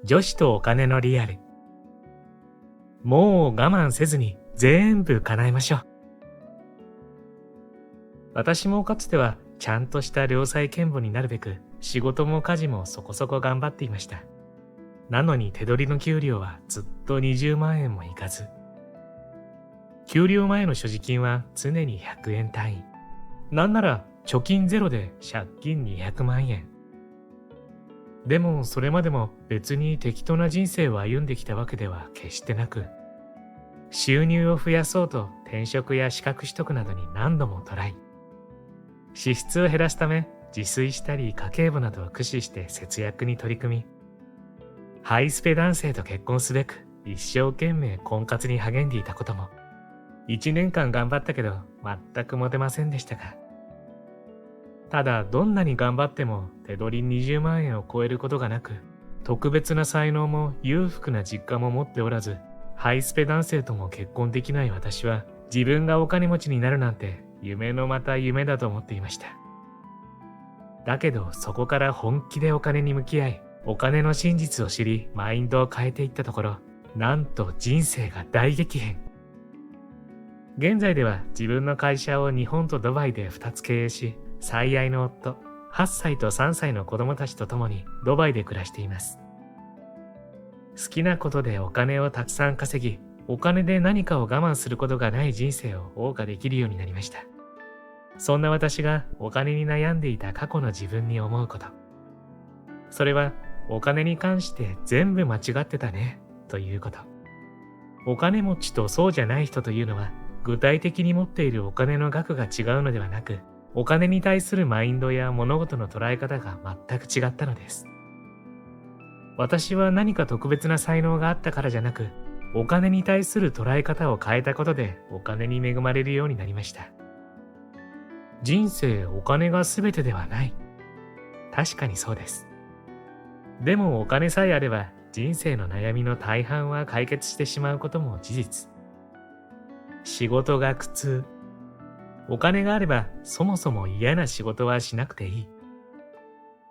女子とお金のリアル。もう我慢せずに全部叶えましょう。私もかつてはちゃんとした良妻賢母になるべく仕事も家事もそこそこ頑張っていました。なのに手取りの給料はずっと20万円もいかず。給料前の所持金は常に100円単位。なんなら貯金ゼロで借金200万円。でもそれまでも別に適当な人生を歩んできたわけでは決してなく、収入を増やそうと転職や資格取得などに何度もトライ。支出を減らすため自炊したり家計簿などを駆使して節約に取り組み、ハイスペ男性と結婚すべく一生懸命婚活に励んでいたことも、1年間頑張ったけど全くモテませんでしたが、ただどんなに頑張っても手取り20万円を超えることがなく、特別な才能も裕福な実家も持っておらず、ハイスペ男性とも結婚できない私は、自分がお金持ちになるなんて夢のまた夢だと思っていました。だけどそこから本気でお金に向き合い、お金の真実を知りマインドを変えていったところ、なんと人生が大激変。現在では自分の会社を日本とドバイで2つ経営し、最愛の夫、8歳と3歳の子供たちと共にドバイで暮らしています。好きなことでお金をたくさん稼ぎ、お金で何かを我慢することがない人生を謳歌できるようになりました。そんな私がお金に悩んでいた過去の自分に思うこと。それはお金に関して全部間違ってたねということ。お金持ちとそうじゃない人というのは、具体的に持っているお金の額が違うのではなく、お金に対するマインドや物事の捉え方が全く違ったのです。私は何か特別な才能があったからじゃなく、お金に対する捉え方を変えたことでお金に恵まれるようになりました。人生お金が全てではない。確かにそうです。でもお金さえあれば人生の悩みの大半は解決してしまうことも事実。仕事が苦痛。お金があればそもそも嫌な仕事はしなくていい。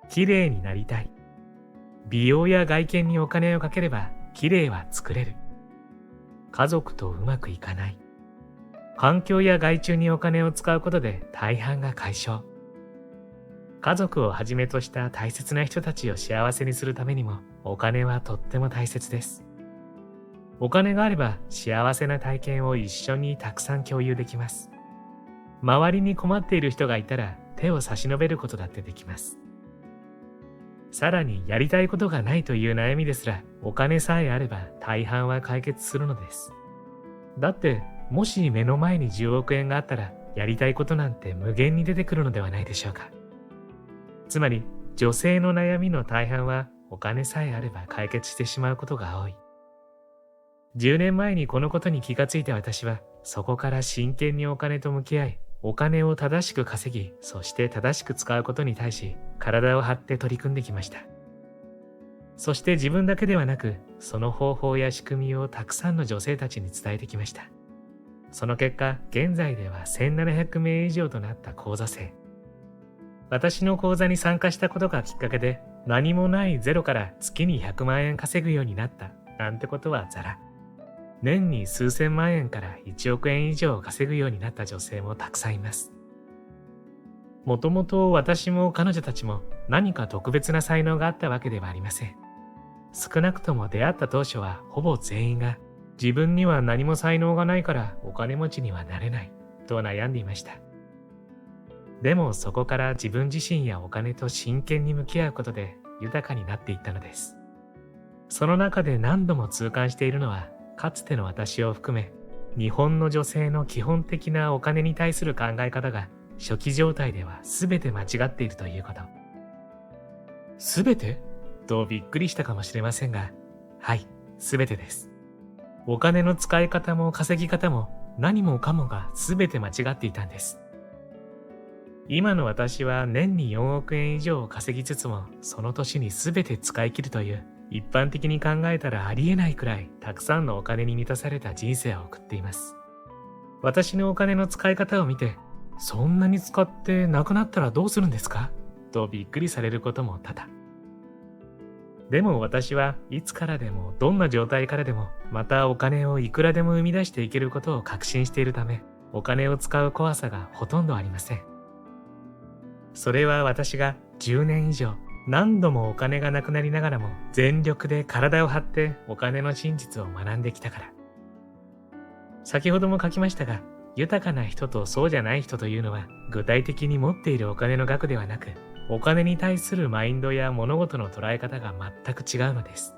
綺麗になりたい。美容や外見にお金をかければ綺麗は作れる。家族とうまくいかない。環境や害虫にお金を使うことで大半が解消。家族をはじめとした大切な人たちを幸せにするためにもお金はとっても大切です。お金があれば幸せな体験を一緒にたくさん共有できます。周りに困っている人がいたら手を差し伸べることだってできます。さらにやりたいことがないという悩みですら、お金さえあれば大半は解決するのです。だってもし目の前に10億円があったら、やりたいことなんて無限に出てくるのではないでしょうか。つまり女性の悩みの大半はお金さえあれば解決してしまうことが多い。10年前にこのことに気がついた私は、そこから真剣にお金と向き合い、お金を正しく稼ぎ、そして正しく使うことに対し、体を張って取り組んできました。そして自分だけではなく、その方法や仕組みをたくさんの女性たちに伝えてきました。その結果、現在では1700名以上となった講座生。私の講座に参加したことがきっかけで、何もないゼロから月に100万円稼ぐようになったなんてことはざら。年に数千万円から1億円以上稼ぐようになった女性もたくさんいます。もともと私も彼女たちも何か特別な才能があったわけではありません。少なくとも出会った当初はほぼ全員が、自分には何も才能がないからお金持ちにはなれないと悩んでいました。でもそこから自分自身やお金と真剣に向き合うことで豊かになっていったのです。その中で何度も痛感しているのは、かつての私を含め、日本の女性の基本的なお金に対する考え方が初期状態では全て間違っているということ。全て？とびっくりしたかもしれませんが、はい、全てです。お金の使い方も稼ぎ方も何もかもが全て間違っていたんです。今の私は年に4億円以上を稼ぎつつも、その年に全て使い切るという、一般的に考えたらありえないくらいたくさんのお金に満たされた人生を送っています。私のお金の使い方を見て、そんなに使ってなくなったらどうするんですか？とびっくりされることも多々。でも私はいつからでもどんな状態からでもまたお金をいくらでも生み出していけることを確信しているため、お金を使う怖さがほとんどありません。それは私が10年以上何度もお金がなくなりながらも全力で体を張ってお金の真実を学んできたから。先ほども書きましたが、豊かな人とそうじゃない人というのは具体的に持っているお金の額ではなく、お金に対するマインドや物事の捉え方が全く違うのです。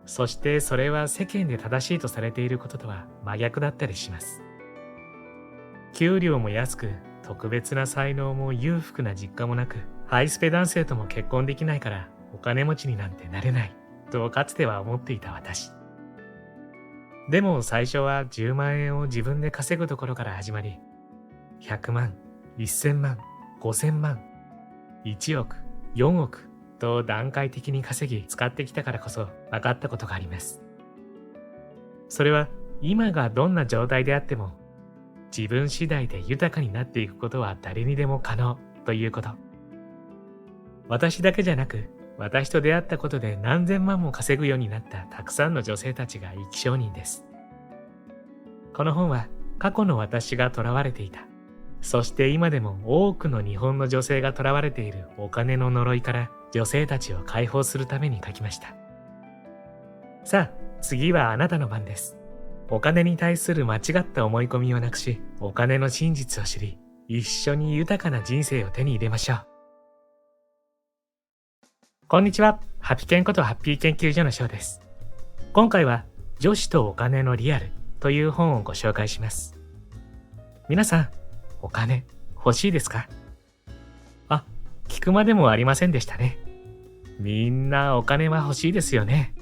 そしてそれは世間で正しいとされていることとは真逆だったりします。給料も安く、特別な才能も裕福な実家もなく、ハイスペ男性とも結婚できないからお金持ちになんてなれないとかつては思っていた私。でも最初は10万円を自分で稼ぐところから始まり、100万、1000万、5000万、1億、4億と段階的に稼ぎ使ってきたからこそ分かったことがあります。それは今がどんな状態であっても自分次第で豊かになっていくことは誰にでも可能ということ。私だけじゃなく、私と出会ったことで何千万も稼ぐようになったたくさんの女性たちが生き証人です。この本は過去の私が囚われていた、そして今でも多くの日本の女性が囚われているお金の呪いから女性たちを解放するために書きました。さあ、次はあなたの番です。お金に対する間違った思い込みをなくし、お金の真実を知り、一緒に豊かな人生を手に入れましょう。こんにちは。ハピケンことハッピー研究所の翔です。今回は女子とお金のリアルという本をご紹介します。皆さん、お金欲しいですか？あ、聞くまでもありませんでしたね。みんなお金は欲しいですよね。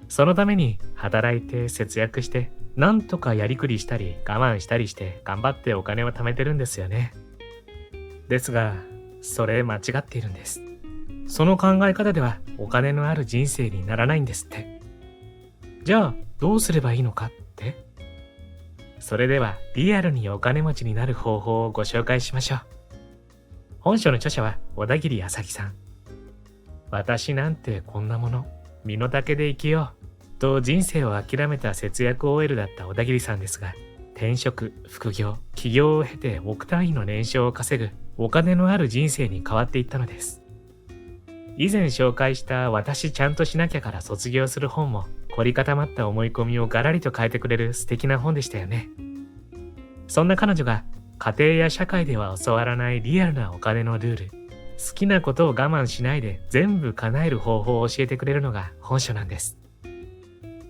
そのために働いて節約して、なんとかやりくりしたり我慢したりして頑張ってお金を貯めてるんですよね。ですが、それ間違っているんです。その考え方ではお金のある人生にならないんですって。じゃあどうすればいいのかって？それではリアルにお金持ちになる方法をご紹介しましょう。本書の著者は小田切朝樹さん。私なんてこんなもの、身の丈で生きようと人生を諦めた節約 OL だった小田切さんですが、転職、副業、起業を経て億単位の年商を稼ぐお金のある人生に変わっていったのです。以前紹介した私ちゃんとしなきゃから卒業する本も凝り固まった思い込みをガラリと変えてくれる素敵な本でしたよね。そんな彼女が家庭や社会では教わらないリアルなお金のルール、好きなことを我慢しないで全部叶える方法を教えてくれるのが本書なんです。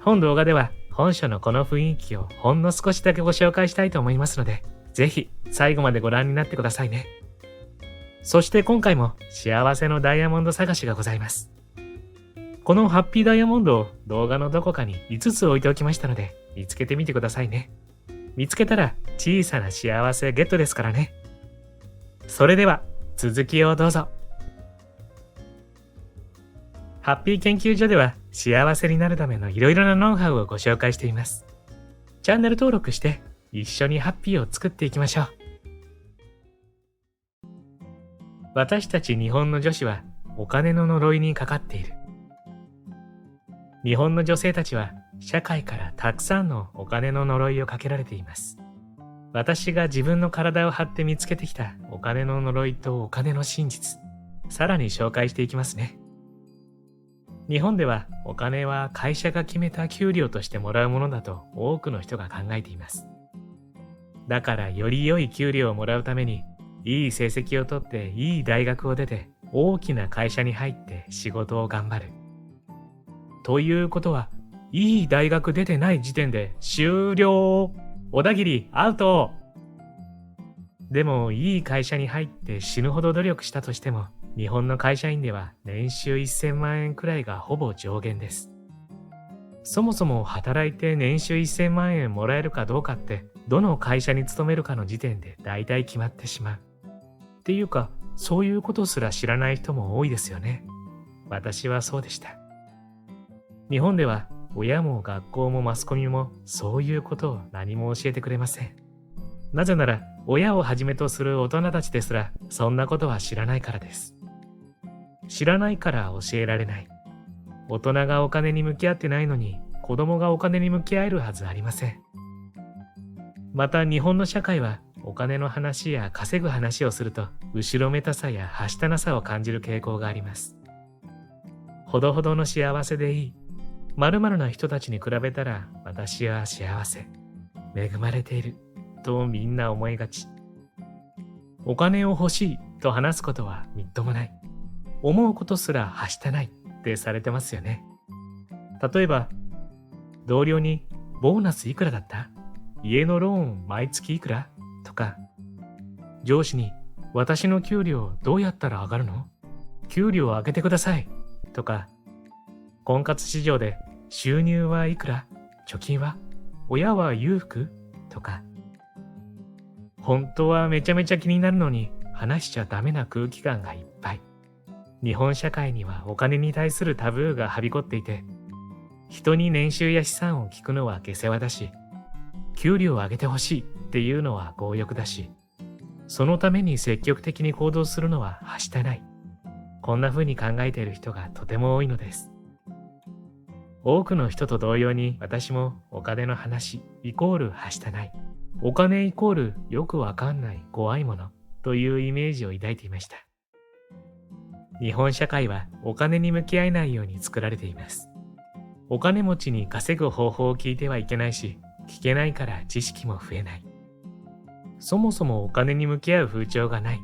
本動画では本書のこの雰囲気をほんの少しだけご紹介したいと思いますので、ぜひ最後までご覧になってくださいね。そして今回も幸せのダイヤモンド探しがございます。このハッピーダイヤモンドを動画のどこかに5つ置いておきましたので、見つけてみてくださいね。見つけたら小さな幸せゲットですからね。それでは続きをどうぞ。ハッピー研究所では幸せになるためのいろいろなノウハウをご紹介しています。チャンネル登録して一緒にハッピーを作っていきましょう。私たち日本の女子はお金の呪いにかかっている。日本の女性たちは社会からたくさんのお金の呪いをかけられています。私が自分の体を張って見つけてきたお金の呪いとお金の真実、さらに紹介していきますね。日本ではお金は会社が決めた給料としてもらうものだと多くの人が考えています。だからより良い給料をもらうために、いい成績を取っていい大学を出て大きな会社に入って仕事を頑張る。ということは、いい大学出てない時点で終了。小田切アウト。でもいい会社に入って死ぬほど努力したとしても、日本の会社員では年収1000万円くらいがほぼ上限です。そもそも働いて年収1000万円もらえるかどうかって、どの会社に勤めるかの時点で大体決まってしまう。っていうか、そういうことすら知らない人も多いですよね。私はそうでした。日本では親も学校もマスコミもそういうことを何も教えてくれません。なぜなら親をはじめとする大人たちですらそんなことは知らないからです。知らないから教えられない。大人がお金に向き合ってないのに子供がお金に向き合えるはずありません。また日本の社会はお金の話や稼ぐ話をすると後ろめたさやはしたなさを感じる傾向があります。ほどほどの幸せでいい。〇〇な人たちに比べたら私は幸せ。恵まれている。とみんな思いがち。お金を欲しいと話すことはみっともない。思うことすらはしたないってされてますよね。例えば、同僚にボーナスいくらだった？家のローン毎月いくら？とか、上司に私の給料どうやったら上がるの？給料を上げてください。とか、婚活市場で収入はいくら？貯金は？親は裕福？とか、本当はめちゃめちゃ気になるのに話しちゃダメな空気感がいっぱい。日本社会にはお金に対するタブーがはびこっていて、人に年収や資産を聞くのは下世話だし、給料を上げてほしいっていうのは強欲だし、そのために積極的に行動するのははしたない。こんな風に考えている人がとても多いのです。多くの人と同様に私もお金の話イコールはしたない。お金イコールよくわかんない怖いものというイメージを抱いていました。日本社会はお金に向き合えないように作られています。お金持ちに稼ぐ方法を聞いてはいけないし、聞けないから知識も増えない。そもそもお金に向き合う風潮がない。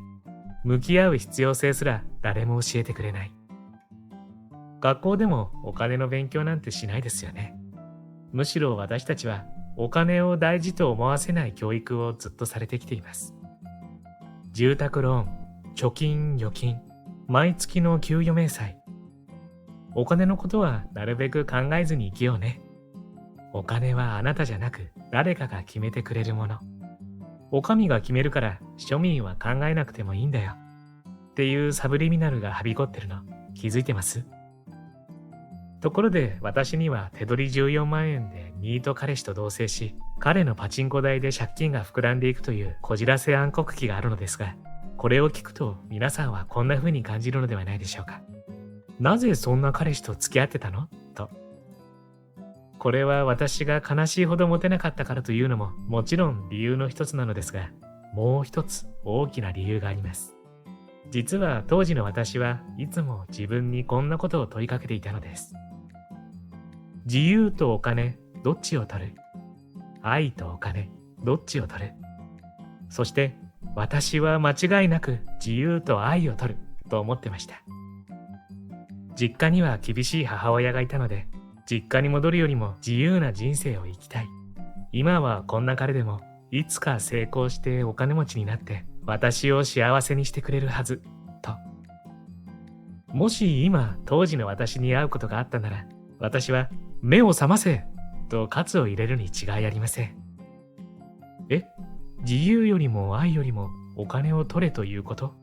向き合う必要性すら誰も教えてくれない。学校でもお金の勉強なんてしないですよね。むしろ私たちはお金を大事と思わせない教育をずっとされてきています。住宅ローン、貯金、預金、毎月の給与明細。お金のことはなるべく考えずに生きようね。お金はあなたじゃなく誰かが決めてくれるもの。お上が決めるから庶民は考えなくてもいいんだよ。っていうサブリミナルがはびこってるの気づいてます？ところで私には手取り14万円でニート彼氏と同棲し、彼のパチンコ代で借金が膨らんでいくというこじらせ暗黒期があるのですが、これを聞くと皆さんはこんな風に感じるのではないでしょうか。なぜそんな彼氏と付き合ってたの？と。これは私が悲しいほどモテなかったからというのももちろん理由の一つなのですが、もう一つ大きな理由があります。実は当時の私はいつも自分にこんなことを問いかけていたのです。自由とお金、どっちを取る？愛とお金、どっちを取る？そして私は間違いなく自由と愛を取ると思ってました。実家には厳しい母親がいたので、実家に戻るよりも自由な人生を生きたい。今はこんな彼でもいつか成功してお金持ちになって私を幸せにしてくれるはず、と。もし今当時の私に会うことがあったなら、私は目を覚ませと喝を入れるに違いありません。自由よりも愛よりもお金を取れということ？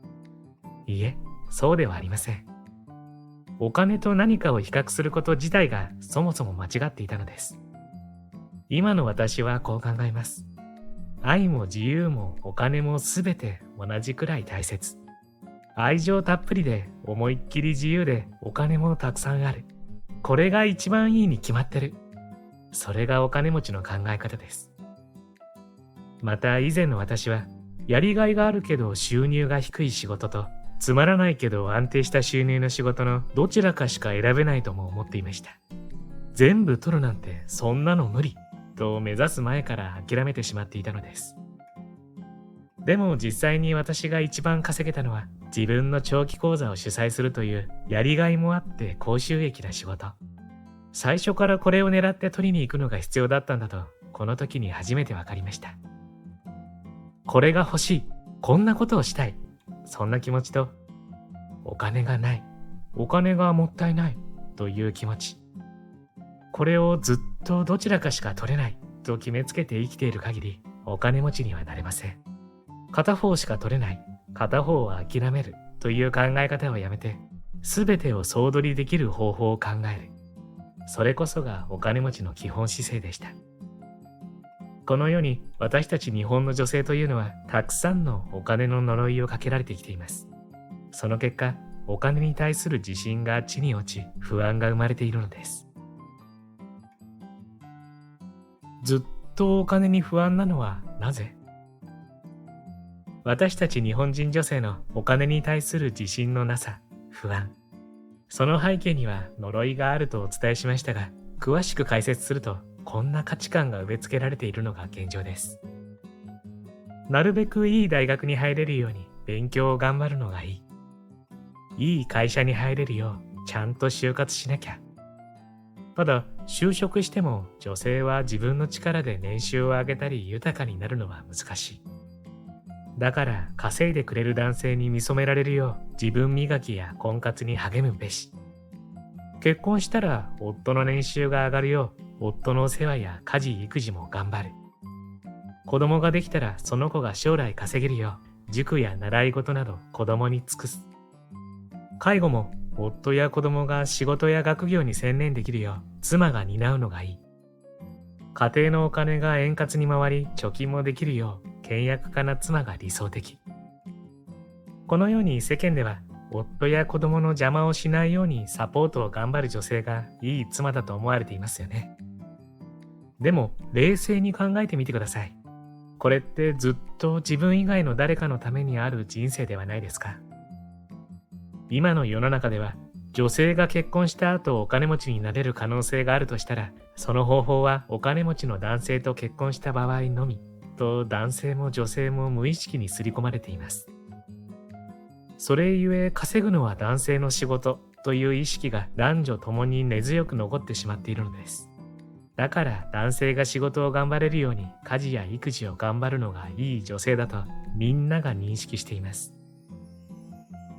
いいえ、そうではありません。お金と何かを比較すること自体がそもそも間違っていたのです。今の私はこう考えます。愛も自由もお金もすべて同じくらい大切。愛情たっぷりで思いっきり自由でお金もたくさんある。これが一番いいに決まってる。それがお金持ちの考え方です。また以前の私はやりがいがあるけど収入が低い仕事とつまらないけど安定した収入の仕事のどちらかしか選べないとも思っていました。全部取るなんてそんなの無理と目指す前から諦めてしまっていたのです。でも実際に私が一番稼げたのは自分の長期講座を主催するというやりがいもあって高収益な仕事。最初からこれを狙って取りに行くのが必要だったんだとこの時に初めて分かりました。これが欲しい、こんなことをしたい、そんな気持ちと、お金がない、お金がもったいないという気持ち。これをずっとどちらかしか取れないと決めつけて生きている限り、お金持ちにはなれません。片方しか取れない、片方は諦めるという考え方をやめて、すべてを総取りできる方法を考える。それこそがお金持ちの基本姿勢でした。この世に私たち日本の女性というのはたくさんのお金の呪いをかけられてきています。その結果、お金に対する自信が地に落ち、不安が生まれているのです。ずっとお金に不安なのはなぜ？私たち日本人女性のお金に対する自信のなさ、不安。その背景には呪いがあるとお伝えしましたが、詳しく解説すると、こんな価値観が植え付けられているのが現状です。なるべくいい大学に入れるように勉強を頑張るのがいい。いい会社に入れるようちゃんと就活しなきゃ。ただ、就職しても女性は自分の力で年収を上げたり豊かになるのは難しい。だから稼いでくれる男性に見初められるよう自分磨きや婚活に励むべし。結婚したら夫の年収が上がるよう夫のお世話や家事育児も頑張る。子供ができたらその子が将来稼げるよう塾や習い事など子供に尽くす。介護も夫や子供が仕事や学業に専念できるよう妻が担うのがいい。家庭のお金が円滑に回り貯金もできるよう倹約家な妻が理想的。このように世間では夫や子供の邪魔をしないようにサポートを頑張る女性がいい妻だと思われていますよね。でも冷静に考えてみてください。これってずっと自分以外の誰かのためにある人生ではないですか？今の世の中では女性が結婚した後お金持ちになれる可能性があるとしたら、その方法はお金持ちの男性と結婚した場合のみと男性も女性も無意識に刷り込まれています。それゆえ稼ぐのは男性の仕事という意識が男女ともに根強く残ってしまっているのです。だから男性が仕事を頑張れるように家事や育児を頑張るのがいい女性だとみんなが認識しています。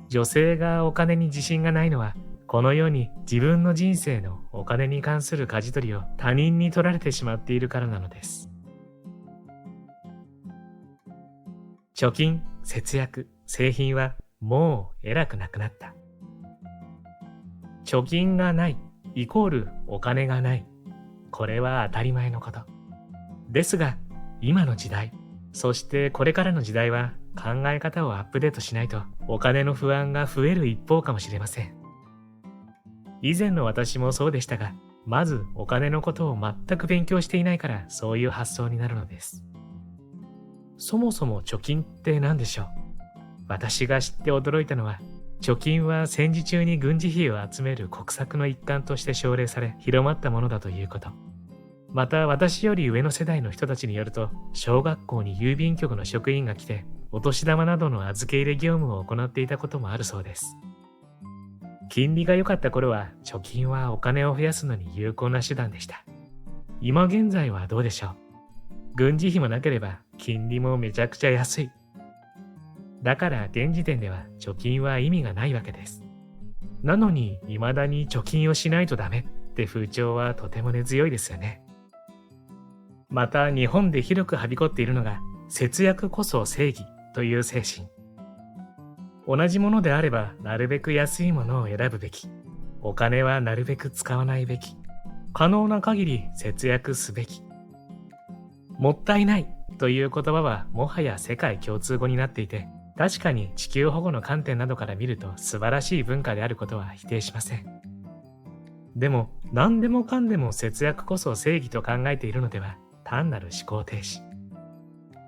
女性がお金に自信がないのは、このように自分の人生のお金に関する舵取りを他人に取られてしまっているからなのです。貯金、節約、製品はもう偉くなくなった。貯金がないイコールお金がない。これは当たり前のこと。ですが、今の時代、そしてこれからの時代は考え方をアップデートしないとお金の不安が増える一方かもしれません。以前の私もそうでしたが、まずお金のことを全く勉強していないからそういう発想になるのです。そもそも貯金って何でしょう？私が知って驚いたのは、貯金は戦時中に軍事費を集める国策の一環として奨励され広まったものだということ。また私より上の世代の人たちによると、小学校に郵便局の職員が来てお年玉などの預け入れ業務を行っていたこともあるそうです。金利が良かった頃は貯金はお金を増やすのに有効な手段でした。今現在はどうでしょう？軍事費もなければ金利もめちゃくちゃ安い。だから現時点では貯金は意味がないわけです。なのに未だに貯金をしないとダメって風潮はとても根強いですよね。また日本で広くはびこっているのが節約こそ正義という精神。同じものであればなるべく安いものを選ぶべき。お金はなるべく使わないべき。可能な限り節約すべき。もったいないという言葉はもはや世界共通語になっていて、確かに地球保護の観点などから見ると素晴らしい文化であることは否定しません。でも何でもかんでも節約こそ正義と考えているのでは単なる思考停止。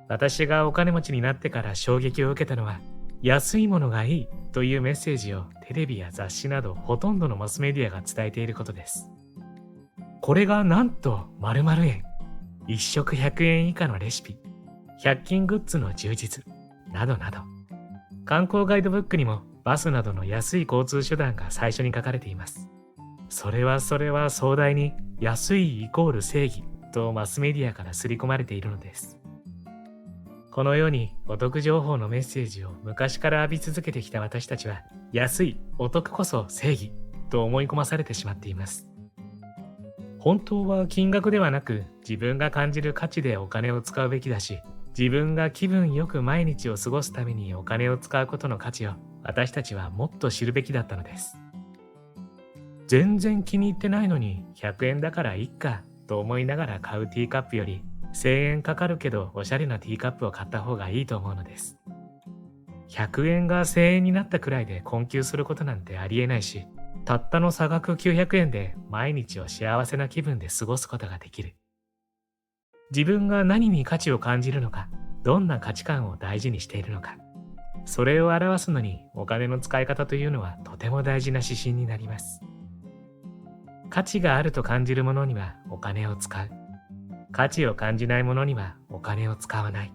私がお金持ちになってから衝撃を受けたのは、安いものがいいというメッセージをテレビや雑誌などほとんどのマスメディアが伝えていることです。これがなんと〇〇円、1食100円以下のレシピ、100均グッズの充実、などなど。観光ガイドブックにもバスなどの安い交通手段が最初に書かれています。それは壮大に安いイコール正義とマスメディアから刷り込まれているのです。このようにお得情報のメッセージを昔から浴び続けてきた私たちは、安い、お得こそ正義と思い込まされてしまっています。本当は金額ではなく自分が感じる価値でお金を使うべきだし、自分が気分よく毎日を過ごすためにお金を使うことの価値を私たちはもっと知るべきだったのです。全然気に入ってないのに100円だからいっかと思いながら買うティーカップより1000円かかるけどおしゃれなティーカップを買った方がいいと思うのです。100円が1000円になったくらいで困窮することなんてありえないし、たったの差額900円で毎日を幸せな気分で過ごすことができる。自分が何に価値を感じるのか、どんな価値観を大事にしているのか、それを表すのにお金の使い方というのはとても大事な指針になります。価値があると感じるものにはお金を使う。価値を感じないものにはお金を使わない。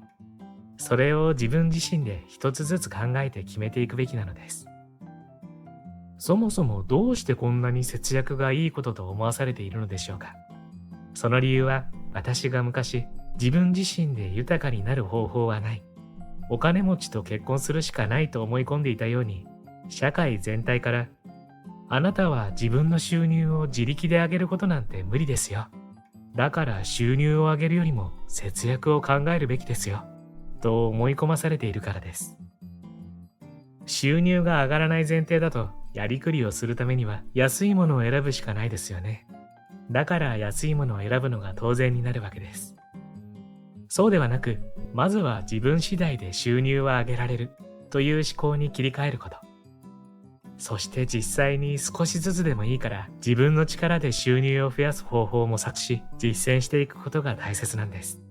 それを自分自身で一つずつ考えて決めていくべきなのです。そもそもどうしてこんなに節約がいいことと思わされているのでしょうか。その理由は、私が昔自分自身で豊かになる方法はない、お金持ちと結婚するしかないと思い込んでいたように、社会全体からあなたは自分の収入を自力で上げることなんて無理ですよ。だから収入を上げるよりも節約を考えるべきですよ。と思い込まされているからです。収入が上がらない前提だと、やりくりをするためには安いものを選ぶしかないですよね。だから安いものを選ぶのが当然になるわけです。そうではなく、まずは自分次第で収入は上げられるという思考に切り替えること。そして実際に少しずつでもいいから自分の力で収入を増やす方法を模索し、実践していくことが大切なんです。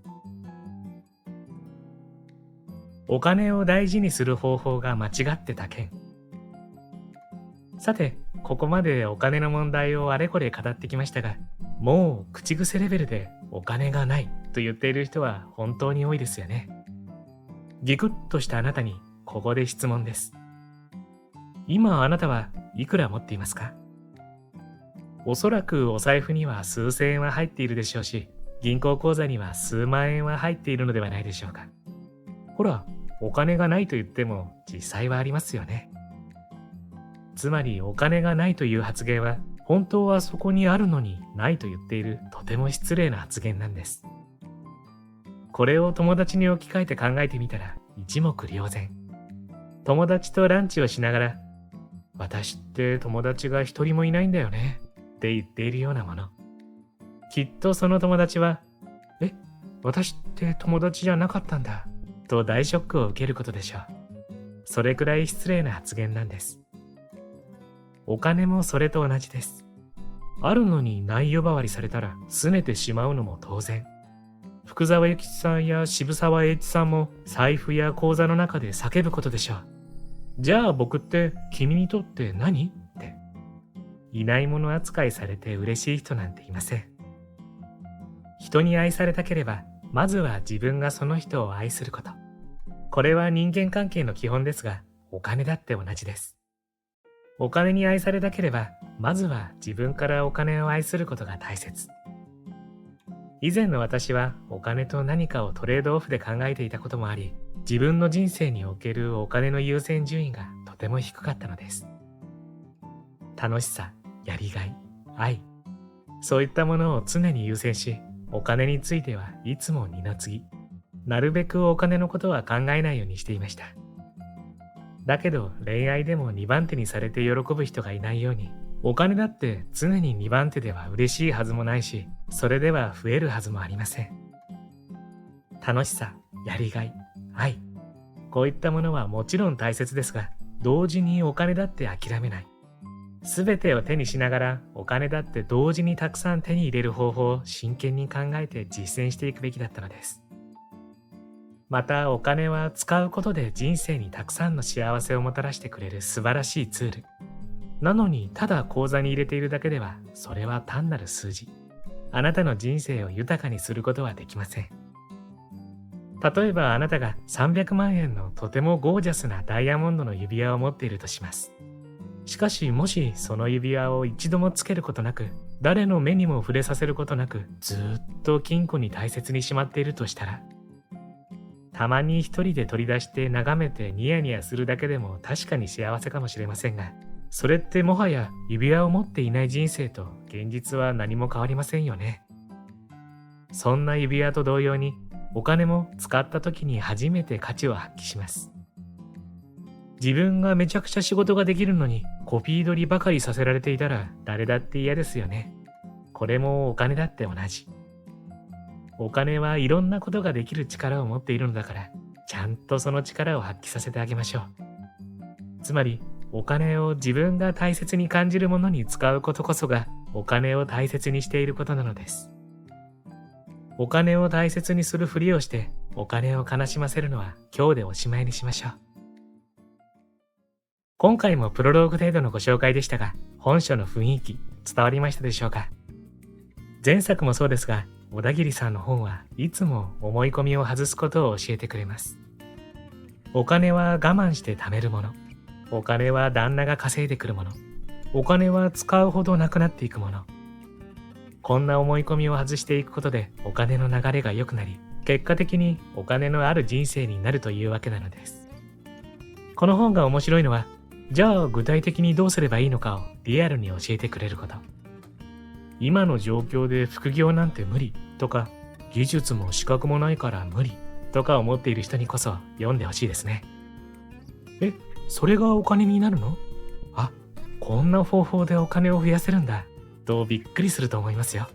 お金を大事にする方法が間違ってた件。さて、ここまでお金の問題をあれこれ語ってきましたが、もう口癖レベルでお金がないと言っている人は本当に多いですよね。ギクッとしたあなたにここで質問です。今あなたはいくら持っていますか？おそらくお財布には数千円は入っているでしょうし、銀行口座には数万円は入っているのではないでしょうか。ほら、お金がないと言っても実際はありますよね。つまりお金がないという発言は、本当はそこにあるのにないと言っているとても失礼な発言なんです。これを友達に置き換えて考えてみたら一目瞭然。友達とランチをしながら、私って友達が一人もいないんだよねって言っているようなもの。きっとその友達は、私って友達じゃなかったんだと大ショックを受けることでしょう。それくらい失礼な発言なんです。お金もそれと同じです。あるのにない呼ばわりされたら拗ねてしまうのも当然。福沢諭吉さんや渋沢栄一さんも財布や口座の中で叫ぶことでしょう。じゃあ僕って君にとって何？って。いないもの扱いされて嬉しい人なんていません。人に愛されたければ、まずは自分がその人を愛すること。これは人間関係の基本ですが、お金だって同じです。お金に愛されたければ、まずは自分からお金を愛することが大切。以前の私はお金と何かをトレードオフで考えていたこともあり、自分の人生におけるお金の優先順位がとても低かったのです。楽しさ、やりがい、愛、そういったものを常に優先し、お金についてはいつも二の次。なるべくお金のことは考えないようにしていました。だけど恋愛でも2番手にされて喜ぶ人がいないように、お金だって常に2番手では嬉しいはずもないし、それでは増えるはずもありません。楽しさ、やりがい、愛、こういったものはもちろん大切ですが、同時にお金だって諦めない。すべてを手にしながらお金だって同時にたくさん手に入れる方法を真剣に考えて実践していくべきだったのです。またお金は使うことで人生にたくさんの幸せをもたらしてくれる素晴らしいツール。なのにただ口座に入れているだけではそれは単なる数字。あなたの人生を豊かにすることはできません。例えばあなたが300万円のとてもゴージャスなダイヤモンドの指輪を持っているとします。しかしもしその指輪を一度もつけることなく、誰の目にも触れさせることなく、ずっと金庫に大切にしまっているとしたら、たまに一人で取り出して眺めてニヤニヤするだけでも確かに幸せかもしれませんが、それってもはや指輪を持っていない人生と現実は何も変わりませんよね。そんな指輪と同様に、お金も使った時に初めて価値を発揮します。自分がめちゃくちゃ仕事ができるのにコピー取りばかりさせられていたら誰だって嫌ですよね。これもお金だって同じ。お金はいろんなことができる力を持っているのだから、ちゃんとその力を発揮させてあげましょう。つまり、お金を自分が大切に感じるものに使うことこそが、お金を大切にしていることなのです。お金を大切にするふりをして、お金を悲しませるのは今日でおしまいにしましょう。今回もプロローグ程度のご紹介でしたが、本書の雰囲気伝わりましたでしょうか。前作もそうですが、小田切さんの本はいつも思い込みを外すことを教えてくれます。お金は我慢して貯めるもの。お金は旦那が稼いでくるもの。お金は使うほどなくなっていくもの。こんな思い込みを外していくことでお金の流れが良くなり、結果的にお金のある人生になるというわけなのです。この本が面白いのは、じゃあ具体的にどうすればいいのかをリアルに教えてくれること。今の状況で副業なんて無理とか、技術も資格もないから無理とか思っている人にこそ読んでほしいですね。それがお金になるの？あ、こんな方法でお金を増やせるんだとびっくりすると思いますよ。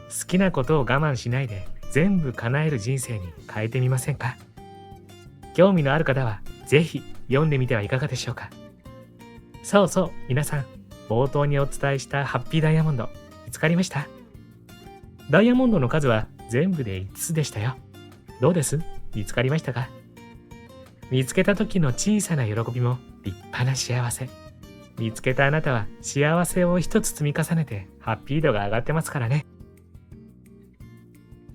好きなことを我慢しないで全部叶える人生に変えてみませんか？興味のある方はぜひ読んでみてはいかがでしょうか。そうそう、皆さん、冒頭にお伝えしたハッピーダイヤモンド見つかりました？ダイヤモンドの数は全部で5つでしたよ。どうです？見つかりましたか？見つけた時の小さな喜びも立派な幸せ。見つけたあなたは幸せを一つ積み重ねてハッピー度が上がってますからね。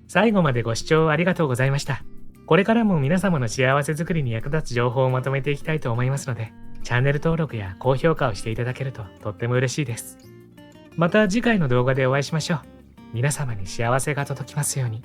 最後までご視聴ありがとうございました。これからも皆様の幸せづくりに役立つ情報をまとめていきたいと思いますので、チャンネル登録や高評価をしていただけるととっても嬉しいです。また次回の動画でお会いしましょう。皆様に幸せが届きますように。